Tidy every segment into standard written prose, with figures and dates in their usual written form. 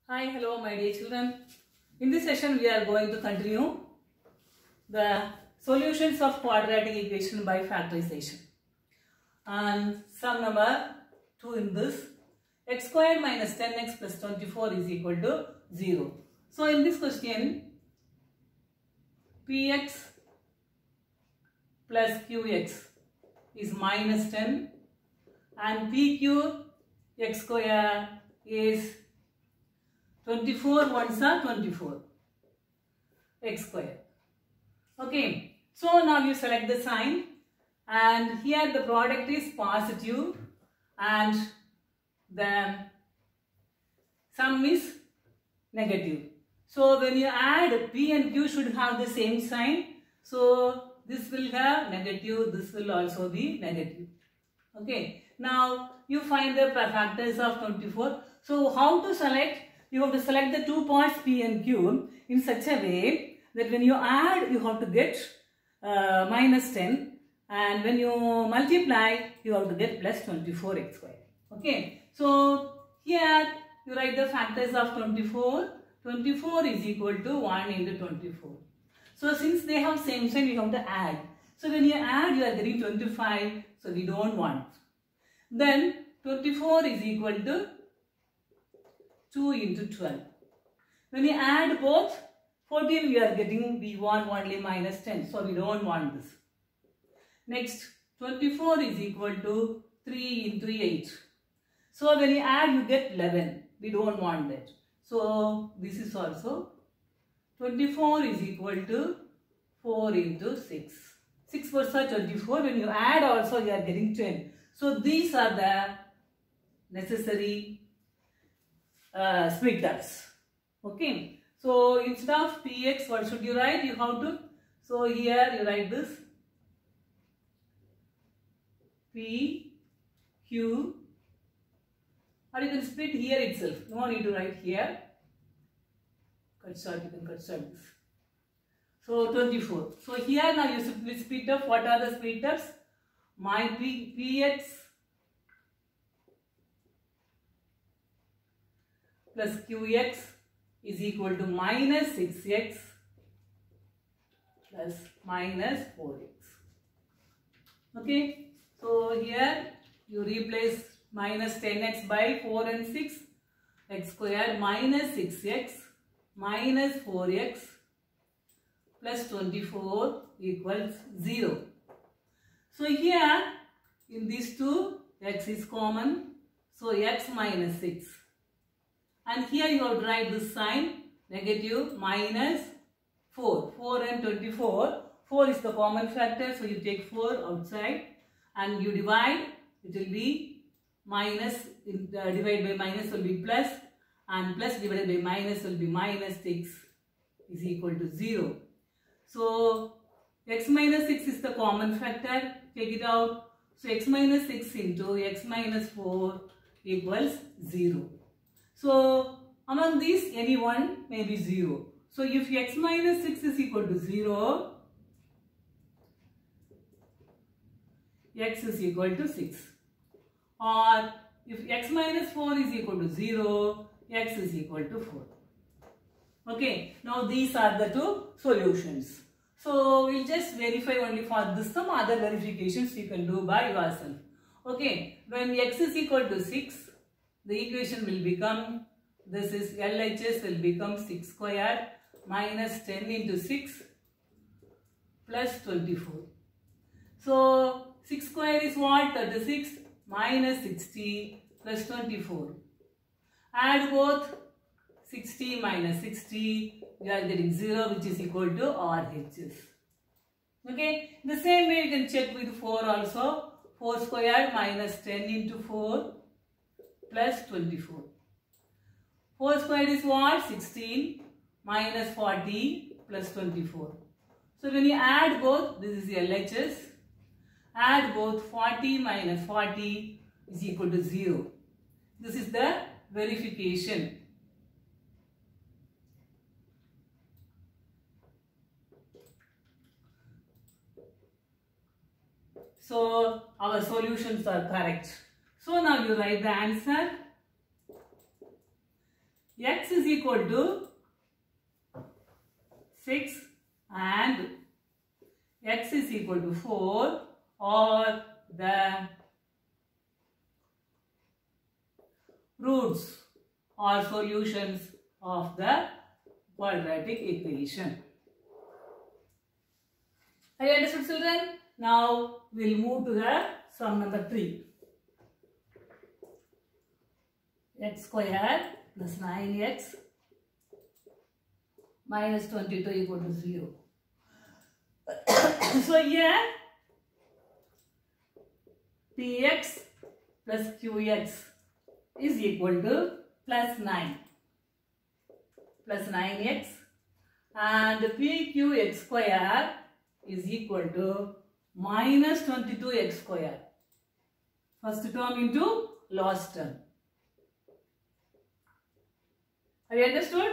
Hi, hello my dear children. In this session we are going to continue the solutions of quadratic equation by factorization. And sum number 2 in this, x squared minus 10x plus 24 is equal to 0. So in this question, px plus qx is minus 10 and pq x square is 24 ones are 24 x square. Okay, so now you select the sign and here the product is positive and the sum is negative. So when you add p and q should have the same sign. So this will have negative, this will also be negative. Okay, now you find the factors of 24. So how to select? You have to select the two parts p and q in such a way that when you add you have to get minus 10 and when you multiply you have to get plus 24 x squared. Okay, so here you write the factors of 24. 24 is equal to 1 into 24. So since they have same sign you have to add. So when you add you are getting 25, so we don't want. Then 24 is equal to 2 into 12. When you add both, 14 we are getting, we want only minus 10. So we don't want this. Next, 24 is equal to 3 into 8. So when you add you get 11. We don't want that. So this is also 24 is equal to 4 into 6. 6 4 are 24. When you add also you are getting 10. So these are the necessary splitters. Okay. So instead of px, what should you write? You have to. So here you write this p, q, or you can split here itself. No need to write here. Cut short, you can cut short this. So 24. So here now you split up. What are the splitters? My px plus qx is equal to minus 6x plus minus 4x. Okay. So here you replace minus 10x by 4 and 6. X squared minus 6x minus 4x plus 24 equals 0. So here in these two x is common. So x minus 6. And here you have to write this sign negative minus 4. 4 and 24. 4 is the common factor. So you take 4 outside and you divide. It will be minus, divided by minus will be plus, and plus divided by minus will be minus 6 is equal to 0. So x minus 6 is the common factor. Take it out. So x minus 6 into x minus 4 equals 0. So among these any one may be 0. So if x minus 6 is equal to 0, x is equal to 6. Or if x minus 4 is equal to 0, x is equal to 4. Okay, now these are the two solutions. So we'll just verify only for this. Some other verifications you can do by yourself. Okay, when x is equal to 6, the equation will become, this is LHS will become 6 squared minus 10 into 6 plus 24. So 6 square is what? 36 minus 60 plus 24. Add both 60 minus 60, we are getting 0 which is equal to RHS. Okay, the same way you can check with 4 also. 4 squared minus 10 into 4 plus 24. 4 squared is what? 16 minus 40 plus 24. So when you add both, this is LHS. Add both 40 minus 40 is equal to 0. This is the verification. So our solutions are correct. So now you write the answer. x is equal to 6 and x is equal to 4 or the roots or solutions of the quadratic equation. Have you understood, children? Now we'll move to the sum number 3. X squared plus 9x minus 22 equal to 0. So here px plus qx is equal to plus 9x and pqx square is equal to minus 22x square. First term into last term. Have you understood?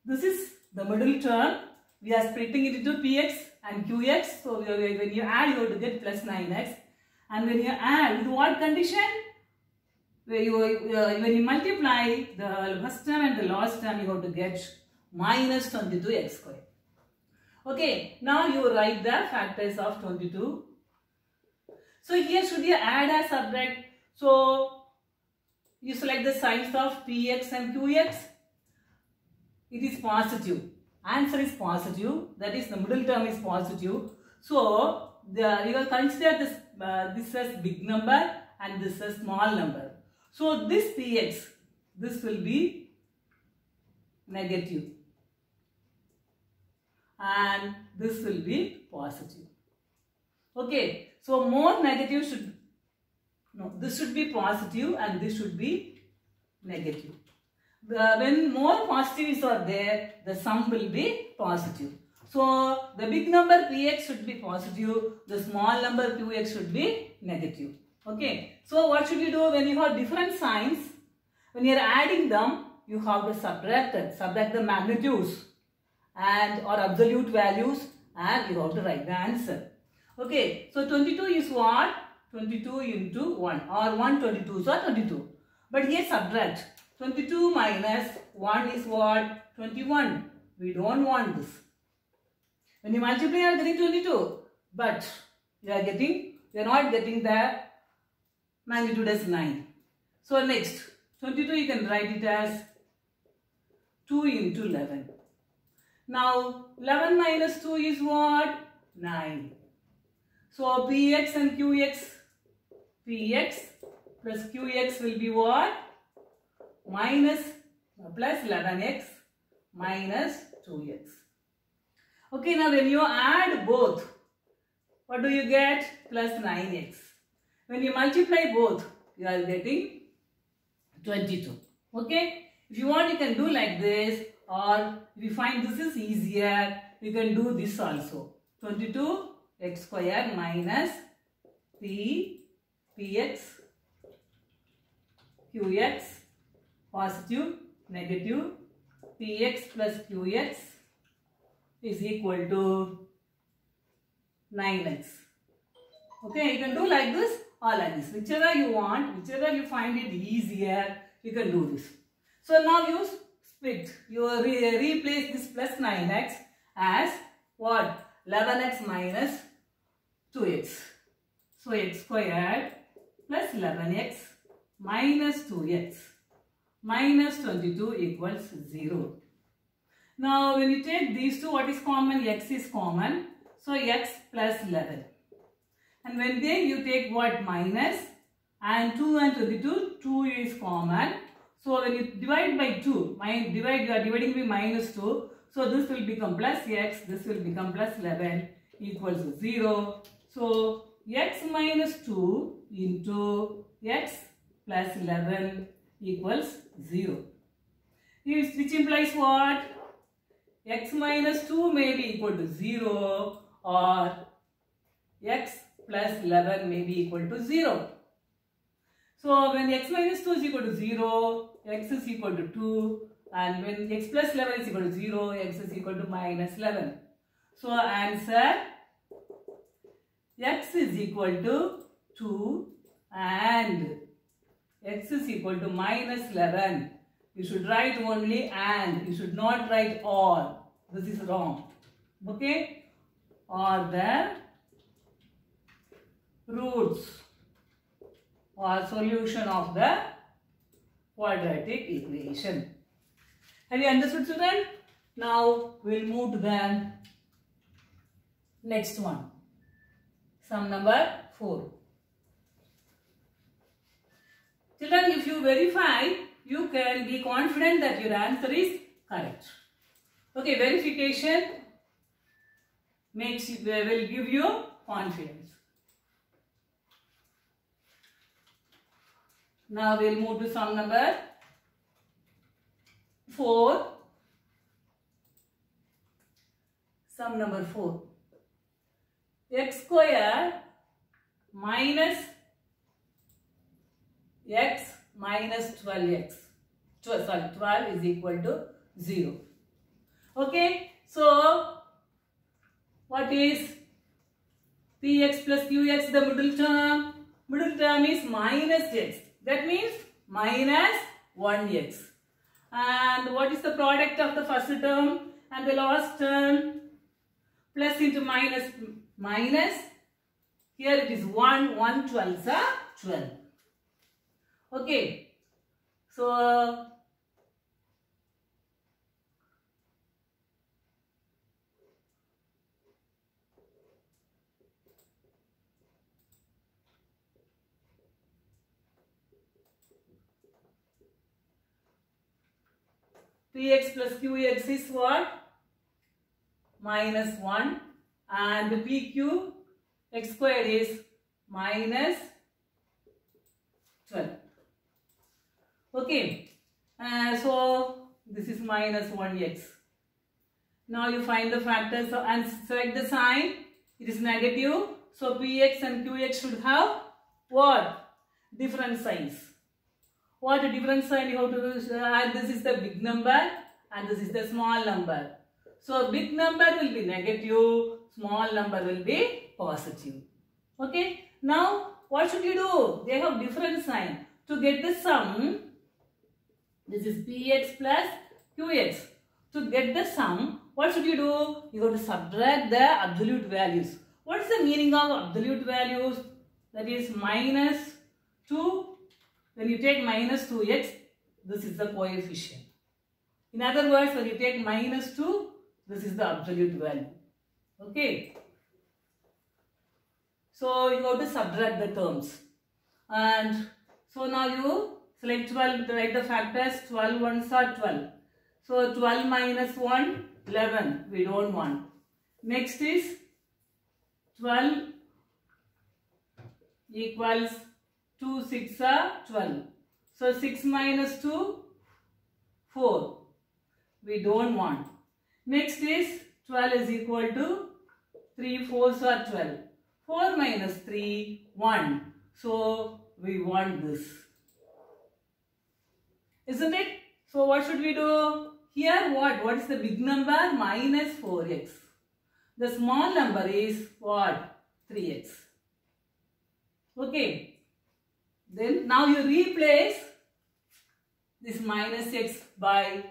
This is the middle term. We are splitting it into px and qx. So when you add, you have to get plus 9x. And when you add, with what condition? When you multiply the first term and the last term, you have to get minus 22x square. Okay, now you write the factors of 22. So here should you add or subtract? So you select the signs of px and qx. It is positive. Answer is positive. That is, the middle term is positive. So you will consider this as big number and this as small number. So this px, this will be negative and this will be positive. Okay, so more negative should, no, this should be positive and this should be negative. When more positives are there, the sum will be positive. So the big number px should be positive, the small number qx should be negative. Okay, so what should you do when you have different signs? When you are adding them, you have to subtract the magnitudes and or absolute values and you have to write the answer. Okay, so 22 is what? 22 into 1 or 1 22s are 22. But here subtract. 22 minus 1 is what? 21. We don't want this. When you multiply, you are getting 22. But you are not getting the magnitude as 9. So next, 22 you can write it as 2 into 11. Now 11 minus 2 is what? 9. So px and qx, px plus qx will be what? Minus plus 11x minus 2x. Okay, now when you add both, what do you get? Plus 9x. When you multiply both, you are getting 22. Okay, if you want, you can do like this, or if you find this is easier, you can do this also. 22x square minus px qx, positive, negative, px plus qx is equal to 9x. Okay, you can do like this or like this. Whichever you want, whichever you find it easier, you can do this. So now you split. You replace this plus 9x as what? 11x minus 2x. So x squared plus 11x minus 2x minus 22 equals 0. Now when you take these two, what is common? X is common. So x plus 11. And when then you take what? Minus, and 2 and 22, 2 is common. So when you divide by 2, you are dividing by minus 2. So this will become plus x, this will become plus 11 equals 0. So x minus 2 into x plus 11 equals 0. Which implies what? X minus 2 may be equal to 0 or x plus 11 may be equal to 0. So when x minus 2 is equal to 0, x is equal to 2, and when x plus 11 is equal to 0, x is equal to minus 11. So answer, x is equal to 2 and x is equal to minus 11. You should write only and. You should not write or. This is wrong. Okay? Or the roots or solution of the quadratic equation. Have you understood, children? Now we'll move to the next one. Sum number 4. Children, if you verify, you can be confident that your answer is correct. Okay, verification will give you confidence. Now we'll move to sum number 4. Sum number 4. X square minus x minus 12x. 12 is equal to 0. Okay, so what is px plus qx, the middle term? Middle term is minus x. That means minus 1x. And what is the product of the first term and the last term? Plus into minus, minus. Here it is 1, 1 12s are 12. Okay. So, px plus qx is what? Minus 1, and pq x squared is minus 12. Okay, so this is minus 1x. Now you find the factors and select the sign. It is negative. So px and qx should have what? Different signs. What a different sign you have to do? And this is the big number and this is the small number. So big number will be negative, small number will be positive. Okay. Now what should you do? They have different sign. To get the sum, this is px plus qx. To get the sum, what should you do? You have to subtract the absolute values. What is the meaning of absolute values? That is minus 2. When you take minus 2x, this is the coefficient. In other words, when you take minus 2, this is the absolute value. Okay. So you have to subtract the terms. And so now you select 12, write the factors. 12 ones are 12. So 12 minus 1, 11. We don't want. Next is 12 equals 2 6 are 12. So 6 minus 2, 4. We don't want. Next is 12 is equal to 3 4s are 12. 4 minus 3, 1. So we want this. Isn't it? So what should we do? Here what? What is the big number? Minus 4x. The small number is what? 3x. Okay. Then now you replace this minus x by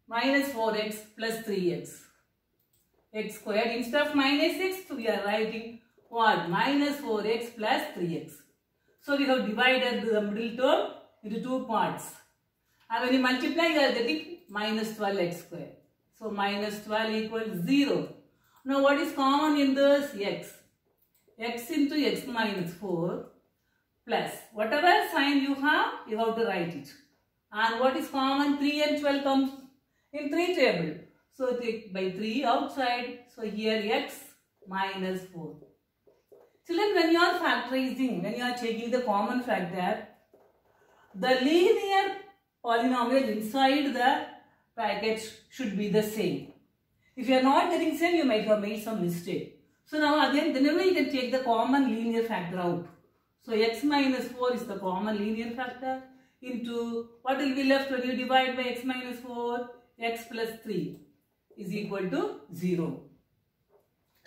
minus 4x plus 3x. X squared. Instead of minus x, we are writing what? Minus 4x plus 3x. So we have divided the middle term into two parts. And when you multiply, you are getting minus 12x squared. So minus 12 equals 0. Now what is common in this? X. X into x minus 4 plus whatever sign you have to write it. And what is common? 3 and 12 comes in 3 table. So take by 3 outside. So here x minus 4. Children, when you are factorizing, when you are taking the common factor, the linear polynomial inside the package should be the same. If you are not getting same, you might have made some mistake. So now again, then you can take the common linear factor out. So x minus 4 is the common linear factor into what will be left when you divide by x minus 4? X plus 3 is equal to 0.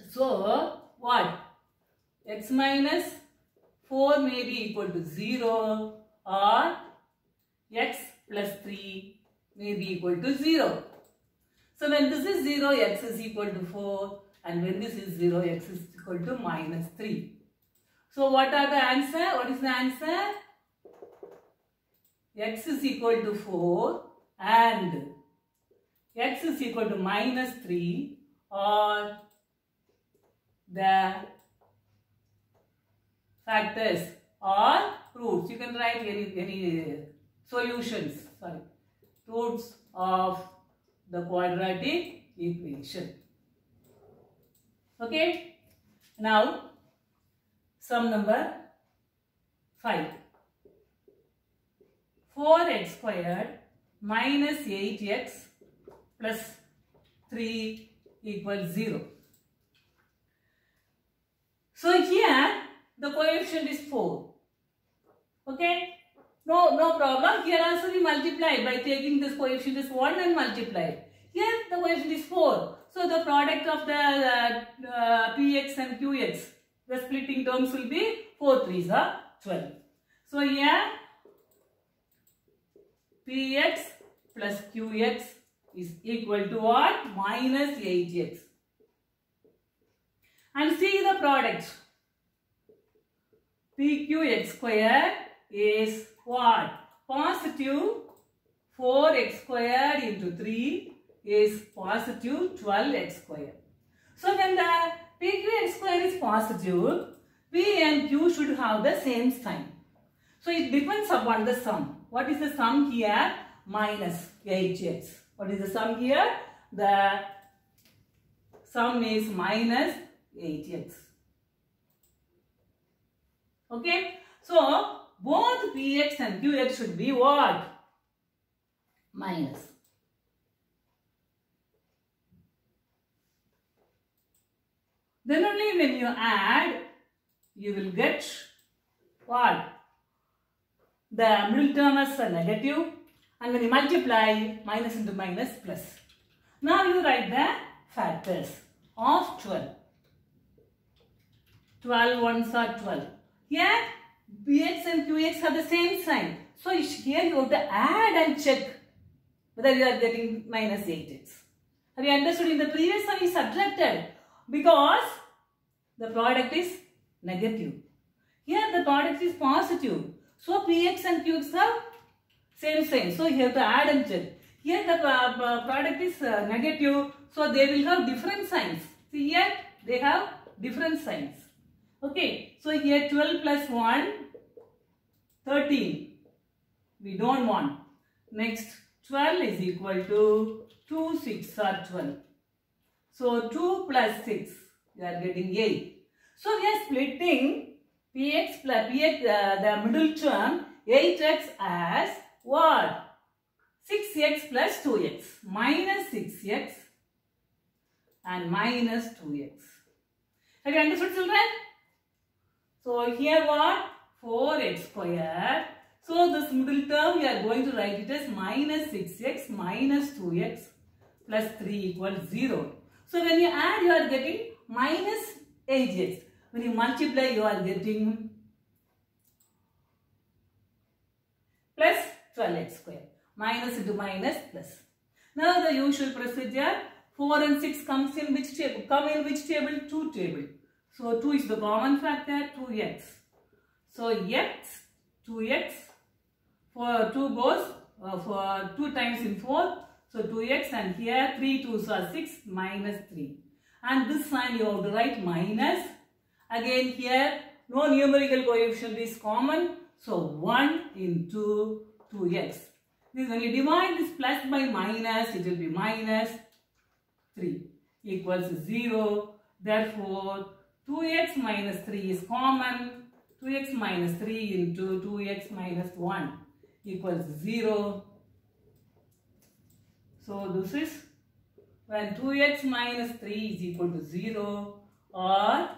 So what? X minus 4 may be equal to 0 or x plus 3 may be equal to 0. So when this is 0, x is equal to 4, and when this is 0, x is equal to minus 3. So what are the answer? What is the answer? X is equal to 4 and x is equal to minus 3 are the factors or roots. You can write any solutions, roots of the quadratic equation. Okay. Now, sum number 5. 4x squared minus 8x plus 3 equals 0. So here the coefficient is 4. Okay. No problem. Here also we multiply by taking this coefficient is 1 and multiply. Here the coefficient is 4. So the product of the px and qx, the splitting terms will be 4 3s are 12. So here px plus qx is equal to what? Minus 8x. And see the product. pqx square is what? Positive 4x squared into 3 is positive 12x squared. So when the pqx square is positive, p and q should have the same sign. So it depends upon the sum. What is the sum here? Minus 8x. What is the sum here? The sum is minus 8x. Okay. So both px and qx should be what? Minus. Then only when you add, you will get what? The middle term is a negative, and when you multiply, minus into minus plus. Now you write the factors of 12. 12 ones are 12. Here px and qx have the same sign. So here you have to add and check whether you are getting minus 8x. Have you understood? In the previous one we subtracted because the product is negative. Here the product is positive. So px and qx have same sign. So you have to add and check. Here the product is negative. So they will have different signs. See here they have different signs. Okay. So here 12 plus 1, 13. We don't want. Next 12 is equal to 2 6 are 12. So 2 plus 6, you are getting 8. So we are splitting px plus the middle term 8x as what? 6x plus 2x. Minus 6x and minus 2x. Have you understood, children? So here what? 4x squared. So this middle term we are going to write it as minus 6x minus 2x plus 3 equals 0. So when you add, you are getting minus 8x. When you multiply, you are getting plus 12x square. Minus into minus plus. Now the usual procedure. 4 and 6 comes in which table? Come in which table? 2 table. So 2 is the common factor, 2x. So x, 2x. For 2 goes for 2 times in 4. So 2x, and here 3 2s are 6 minus 3. And this sign you have to write minus. Again here no numerical coefficient is common. So 1 into 2x. This, when you divide this plus by minus, it will be minus 3 equals 0. Therefore 2x minus 3 is common. 2x minus 3 into 2x minus 1 equals 0. So this is when 2x minus 3 is equal to 0, or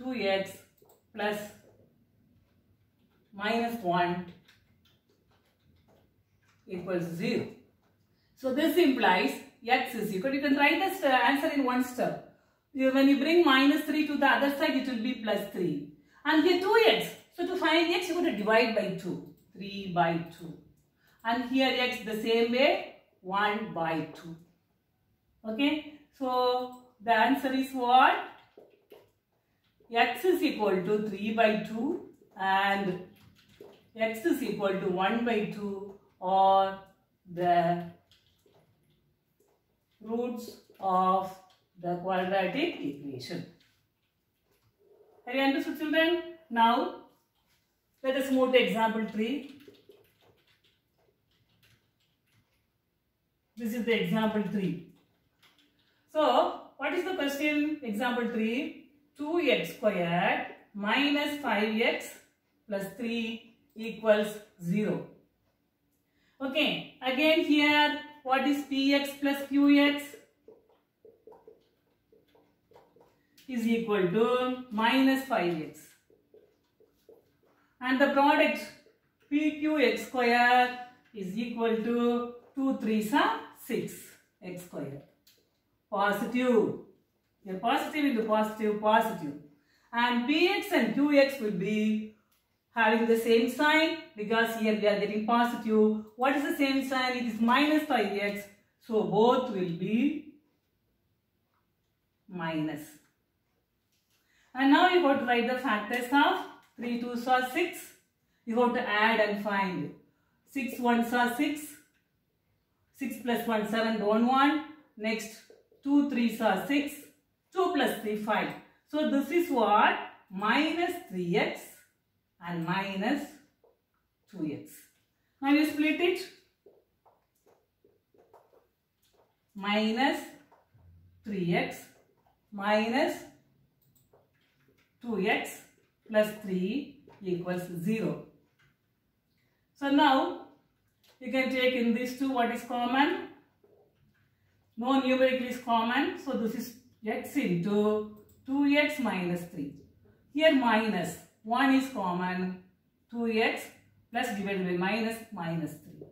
2x plus minus 1 equals 0. So this implies x is equal. You can write this answer in one step. When you bring minus 3 to the other side, it will be plus 3. And here 2x. So to find x, you have to divide by 2. 3 by 2. and here x the same way 1 by 2. Okay, so the answer is what? X is equal to 3 by 2 and x is equal to 1 by 2 or the roots of the quadratic equation. Have you understood, children? Now, let us move to example 3. This is the example 3. So, what is the question? Example 3. 2x squared minus 5x plus 3 equals 0. Okay, again here, what is px plus qx? Is equal to minus 5x. And the product pqx square is equal to 2 3s are 6 x square. Positive. Here positive into positive, positive. And px and qx will be having the same sign because here we are getting positive. What is the same sign? It is minus 5x. So both will be minus. And now you got to write the factors of 3 2s are 6. You have to add and find. 6 1s are 6. 6 plus 1 7 don't want. Next 2 3s are 6. 2 plus 3 5. So this is what? Minus 3x and minus 2x. Now you split it. Minus 3x minus 2x plus 3 equals 0. So now you can take in these two what is common. No numerical is common. So this is x into 2x minus 3. Here minus 1 is common. 2x plus divided by minus minus 3.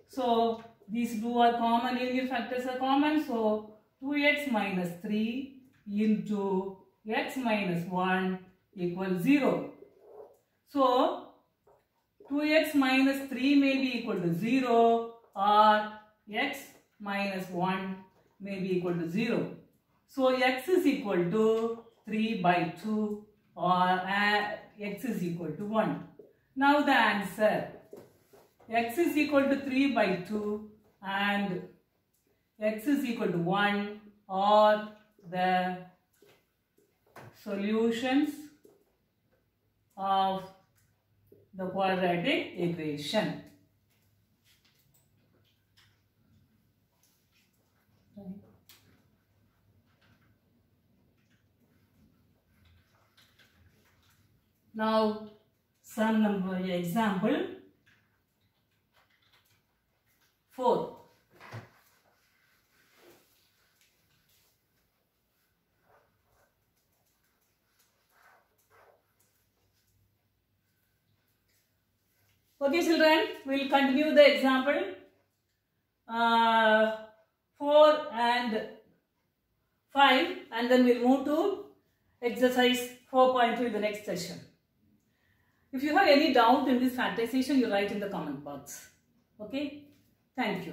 So these two are common. Linear factors are common. So 2x minus 3 into x minus 1 equals 0. So 2x minus 3 may be equal to 0 or x minus 1 may be equal to 0. So x is equal to 3 by 2 or x is equal to 1. Now the answer. X is equal to 3 by 2 and x is equal to 1 or the solutions of the quadratic equation. Now, some number example 4. Okay, children, we will continue the example 4 and 5 and then we will move to exercise 4.2 in the next session. If you have any doubt in this factorization, you write in the comment box. Okay, thank you.